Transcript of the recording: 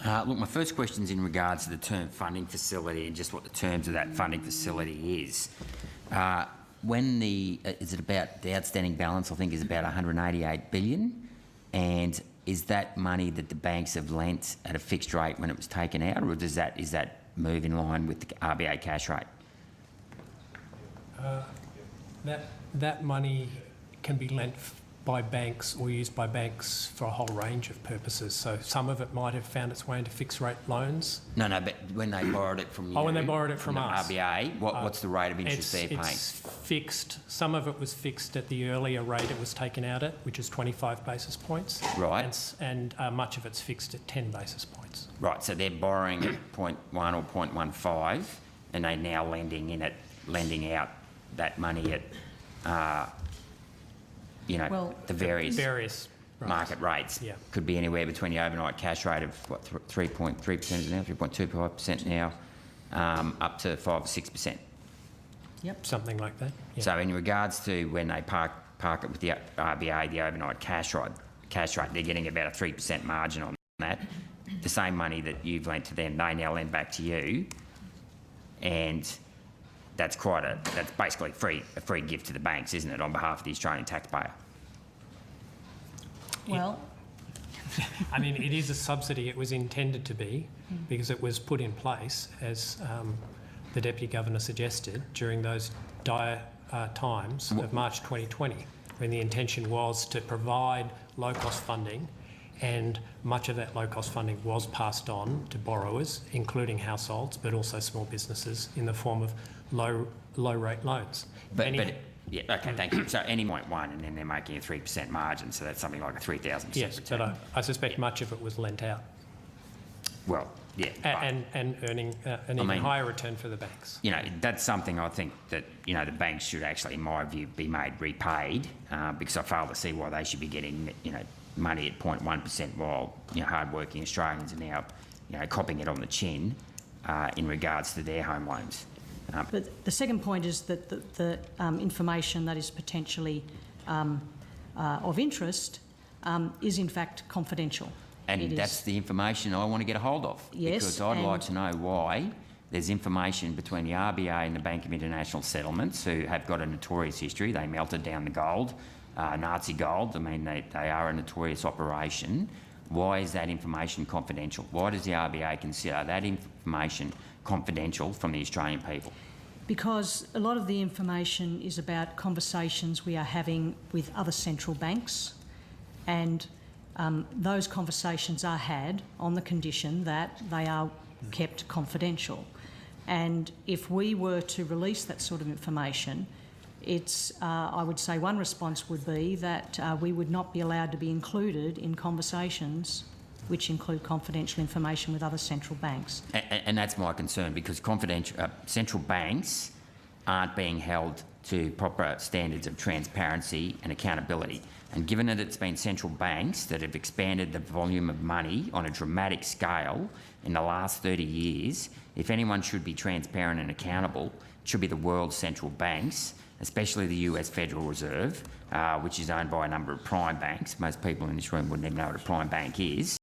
Look, my first question is in regards to the term funding facility and just what the terms of that funding facility is. Is it about the outstanding balance? I think is about 188 billion, and is that money that the banks have lent at a fixed rate when it was taken out, or is that move in line with the RBA cash rate? That money can be lent by banks or used by banks for a whole range of purposes. So some of it might have found its way into fixed rate loans. No, but when they borrowed it from you, when they borrowed it from us, the RBA, what's the rate of interest they're paying? It's fixed. Some of it was fixed at the earlier rate it was taken out at, which is 25 basis points. Right. And much of it's fixed at 10 basis points. Right. So they're borrowing at 0.1 or 0.15, and they're now lending out that money at the various market rates. Yeah. Could be anywhere between the overnight cash rate of 3.3% now, 3.25% now, up to 5 or 6%. Yep, something like that. Yeah. So in regards to when they park it with the RBA, the overnight cash rate, they're getting about a 3% margin on that. The same money that you've lent to them, they now lend back to you, and that's basically a free gift to the banks, isn't it, on behalf of the Australian taxpayer? Well, I mean, it is a subsidy. It was intended to be, because it was put in place, as the Deputy Governor suggested, during those dire times of March 2020, when the intention was to provide low-cost funding, and much of that low-cost funding was passed on to borrowers, including households, but also small businesses, in the form of low-rate loans. Yeah, okay, thank you. So any 0.1, and then they're making a 3% margin, so that's something like a 3,000% yes, return. but I suspect much of it was lent out. Well, yeah. And earning an even higher return for the banks. That's something I think that, the banks should actually, in my view, be made repaid, because I fail to see why they should be getting, money at 0.1% while, hard-working Australians are now, copping it on the chin in regards to their home loans. but the second point is that the information that is potentially of interest is in fact confidential. And that's the information I want to get a hold of. Yes, because I'd like to know why there's information between the RBA and the Bank of International Settlements, who have got a notorious history. They melted down the gold, Nazi gold. I mean, they are a notorious operation. Why is that information confidential? Why does the RBA consider that information confidential from the Australian people? Because a lot of the information is about conversations we are having with other central banks, and those conversations are had on the condition that they are kept confidential. And if we were to release that sort of information, I would say one response would be that we would not be allowed to be included in conversations which include confidential information with other central banks. And that's my concern, because central banks aren't being held to proper standards of transparency and accountability. And given that it's been central banks that have expanded the volume of money on a dramatic scale in the last 30 years, if anyone should be transparent and accountable, it should be the world's central banks, especially the US Federal Reserve, which is owned by a number of prime banks. Most people in this room wouldn't even know what a prime bank is.